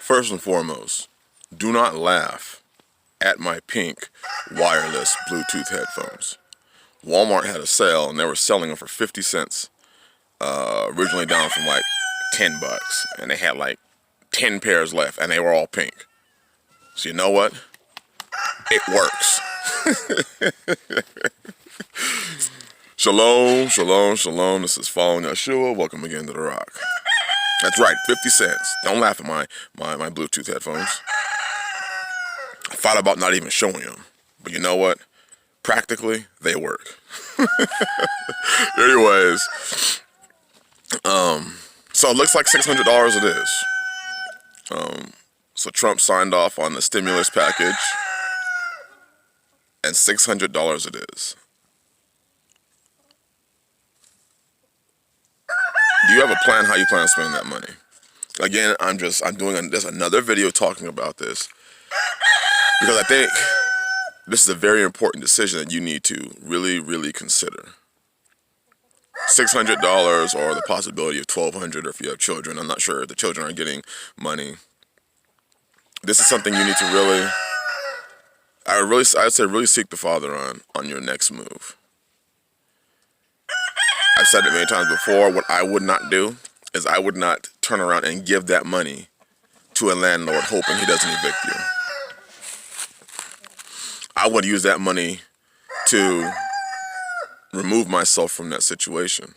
First and foremost, do not laugh at my pink wireless Bluetooth headphones. Walmart had a sale and they were selling them for 50 cents. Originally down from like 10 bucks. And they had like 10 pairs left and they were all pink. So you know what? It works. Shalom, shalom, shalom. This is Following Yahshua. Welcome again to The Rock. That's right, 50 cents. Don't laugh at my Bluetooth headphones. I thought about not even showing them. But you know what? Practically, they work. Anyways, so it looks like $600 it is. So Trump signed off on the stimulus package, and $600 it is. Do you have a plan how you plan on spending that money? Again, I'm doing there's another video talking about this because I think this is a very important decision that you need to really, really consider. $600 or the possibility of $1,200 if you have children. I'm not sure if the children are getting money. This is something you need to really, I'd say really seek the Father on your next move. I've said it many times before, what I would not do is I would not turn around and give that money to a landlord hoping he doesn't evict you. I would use that money to remove myself from that situation.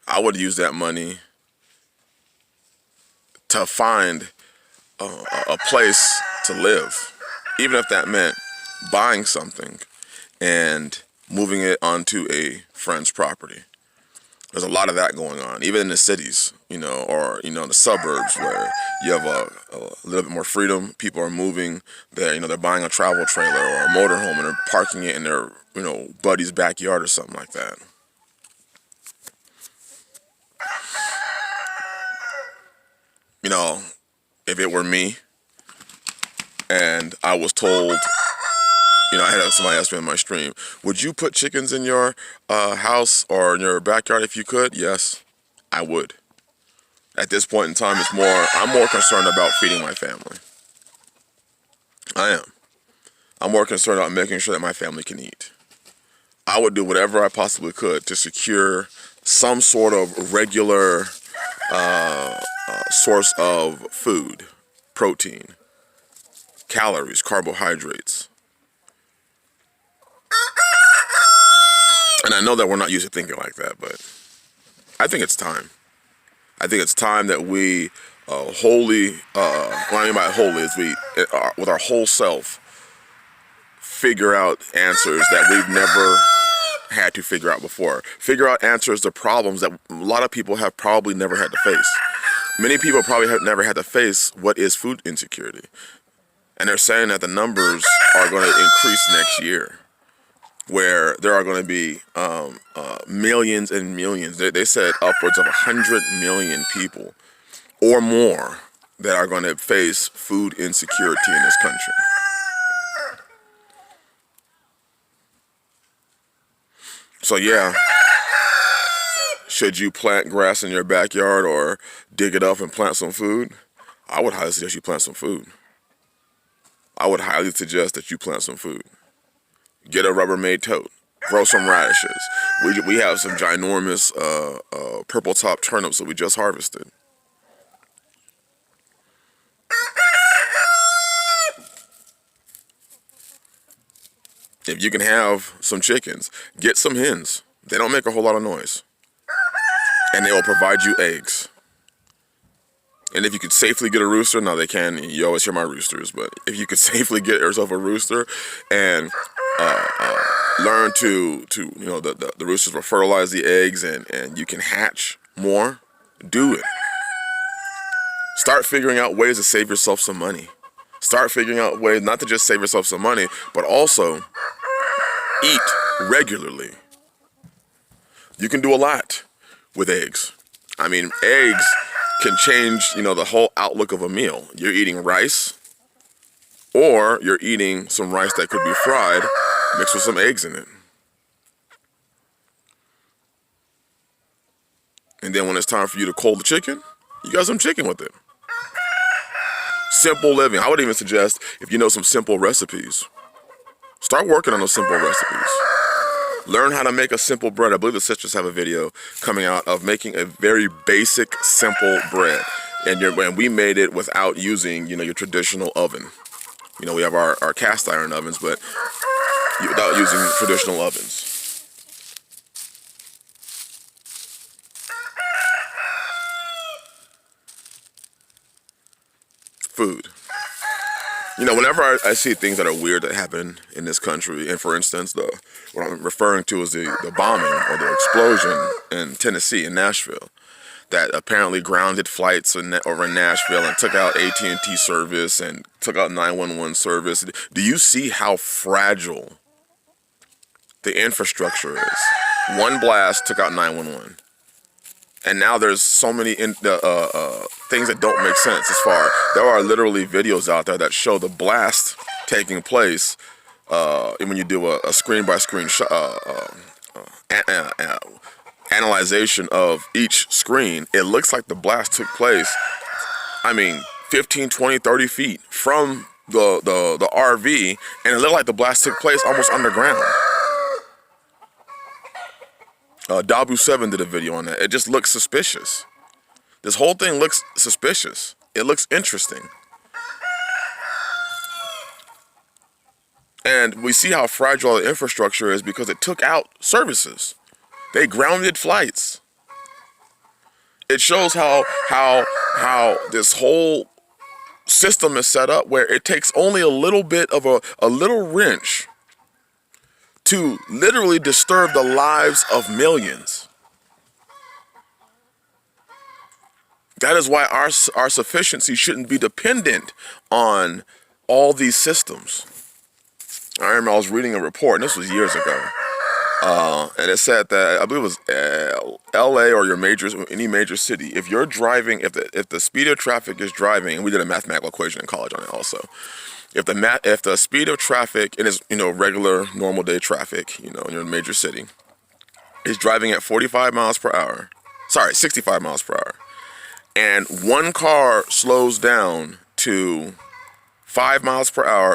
I would use that money to find a place to live, even if that meant buying something and moving it onto a friend's property. There's a lot of that going on, even in the cities, or the suburbs where you have a little bit more freedom. People are moving. They're buying a travel trailer or a motorhome and they're parking it in their, buddy's backyard or something like that. If it were me and I was told, I had somebody ask me in my stream, would you put chickens in your house or in your backyard if you could? Yes, I would. At this point in time, I'm more concerned about feeding my family. I am. I'm more concerned about making sure that my family can eat. I would do whatever I possibly could to secure some sort of regular source of food, protein, calories, carbohydrates. And I know that we're not used to thinking like that, but I think it's time. I think it's time that we what I mean by holy is with our whole self, figure out answers that we've never had to figure out before. Figure out answers to problems that a lot of people have probably never had to face. Many people probably have never had to face what is food insecurity. And they're saying that the numbers are going to increase next year, where there are going to be millions and millions. They said upwards of 100 million people or more that are going to face food insecurity in this country. So yeah, should you plant grass in your backyard or dig it up and plant some food? I would highly suggest you plant some food. I would highly suggest that you plant some food. Get a Rubbermaid tote. Grow some radishes. We have some ginormous purple top turnips that we just harvested. If you can have some chickens, get some hens. They don't make a whole lot of noise. And they will provide you eggs. And if you could safely get a rooster, now they can, you always hear my roosters, but if you could safely get yourself a rooster and learn to the roosters will fertilize the eggs and you can hatch more, do it. Start figuring out ways to save yourself some money. Start figuring out ways not to just save yourself some money, but also eat regularly. You can do a lot with eggs. I mean, eggs can change, the whole outlook of a meal. You're eating rice, or you're eating some rice that could be fried, mixed with some eggs in it. And then when it's time for you to cold the chicken, you got some chicken with it. simple living. I would even suggest, if you know some simple recipes, start working on those simple recipes. Learn how to make a simple bread. I believe the sisters have a video coming out of making a very basic, simple bread. And we made it without using, your traditional oven. We have our cast iron ovens, but without using traditional ovens. Food. Whenever I see things that are weird that happen in this country, and for instance, what I'm referring to is the bombing or the explosion in Tennessee, in Nashville, that apparently grounded flights over in Nashville and took out AT&T service and took out 911 service. Do you see how fragile the infrastructure is? One blast took out 911. And now there's so many things that don't make sense. There are literally videos out there that show the blast taking place. And when you do a screen-by-screen analyzation of each screen, it looks like the blast took place, 15, 20, 30 feet from the RV, and it looked like the blast took place almost underground. Dabu7 did a video on that. It just looks suspicious. This whole thing looks suspicious. It looks interesting. And we see how fragile the infrastructure is because it took out services. They grounded flights. It shows how this whole system is set up, where it takes only a little bit of a little wrench to literally disturb the lives of millions. That is why our sufficiency shouldn't be dependent on all these systems. I remember I was reading a report, and this was years ago, and it said that, I believe it was LA or any major city, if you're driving, if the speed of traffic is driving, and we did a mathematical equation in college on it also. If the speed of traffic, and it's, regular, normal day traffic, in your major city, is driving at 65 miles per hour, and one car slows down to 20 miles per hour.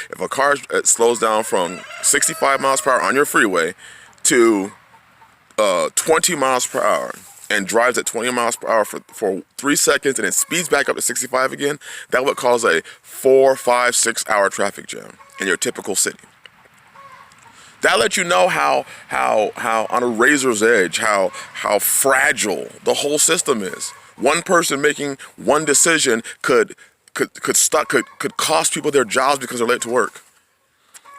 If a car slows down from 65 miles per hour on your freeway to 20 miles per hour, and drives at 20 miles per hour for 3 seconds and then speeds back up to 65 again, that would cause a 4, 5, 6 hour traffic jam in your typical city. That lets you know how on a razor's edge, how fragile the whole system is. One person making one decision could cost people their jobs because they're late to work.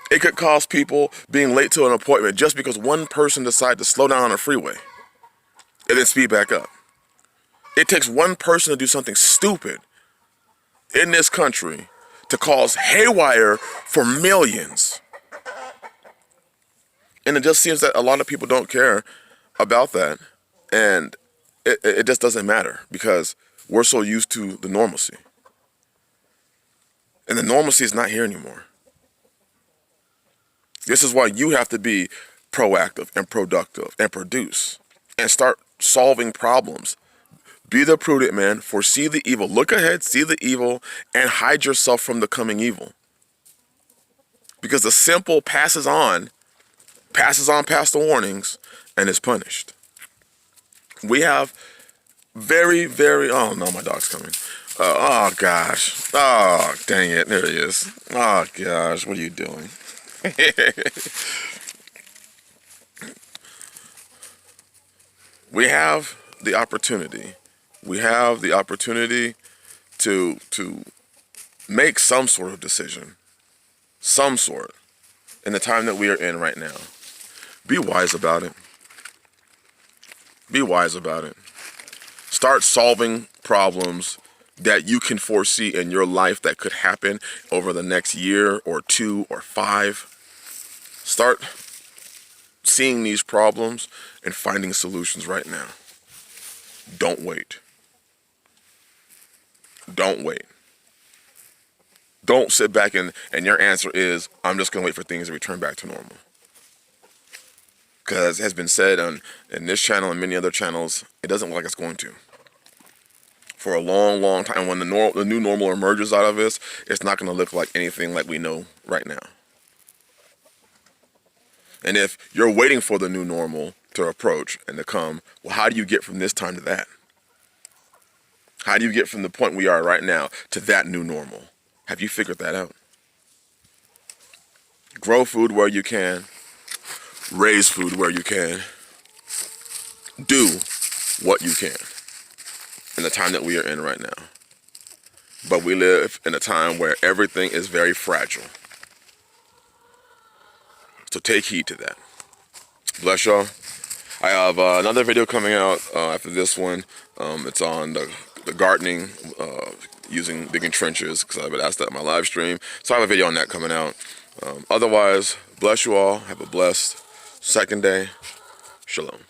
It could cost people being late to an appointment just because one person decided to slow down on a freeway and then speed back up. It takes one person to do something stupid in this country to cause haywire for millions. And it just seems that a lot of people don't care about that. And it just doesn't matter because we're so used to the normalcy. And the normalcy is not here anymore. This is why you have to be proactive and productive and produce and start solving problems. Be the prudent man, foresee the evil. Look ahead, see the evil, and hide yourself from the coming evil. Because the simple passes on past the warnings, and is punished. We have very, very, oh no, my dog's coming. Oh gosh. Oh, dang it. There he is. Oh gosh, what are you doing? We have the opportunity. We have the opportunity to make some sort of decision. Some sort. In the time that we are in right now. Be wise about it. Be wise about it. Start solving problems that you can foresee in your life that could happen over the next year or 2 or 5. Start seeing these problems and finding solutions right now. Don't wait. Don't wait. Don't sit back and your answer is, I'm just going to wait for things to return back to normal. Because it has been said in this channel and many other channels, it doesn't look like it's going to. for a long, long time. When the new normal emerges out of this, it's not going to look like anything like we know right now. And if you're waiting for the new normal to approach and to come, well, how do you get from this time to that? How do you get from the point we are right now to that new normal? Have you figured that out? Grow food where you can. Raise food where you can. Do what you can in the time that we are in right now. But we live in a time where everything is very fragile. So take heed to that. Bless y'all. I have another video coming out after this one. It's on the gardening, digging trenches, because I've been asked that in my live stream. So I have a video on that coming out. Otherwise, bless you all. Have a blessed second day. Shalom.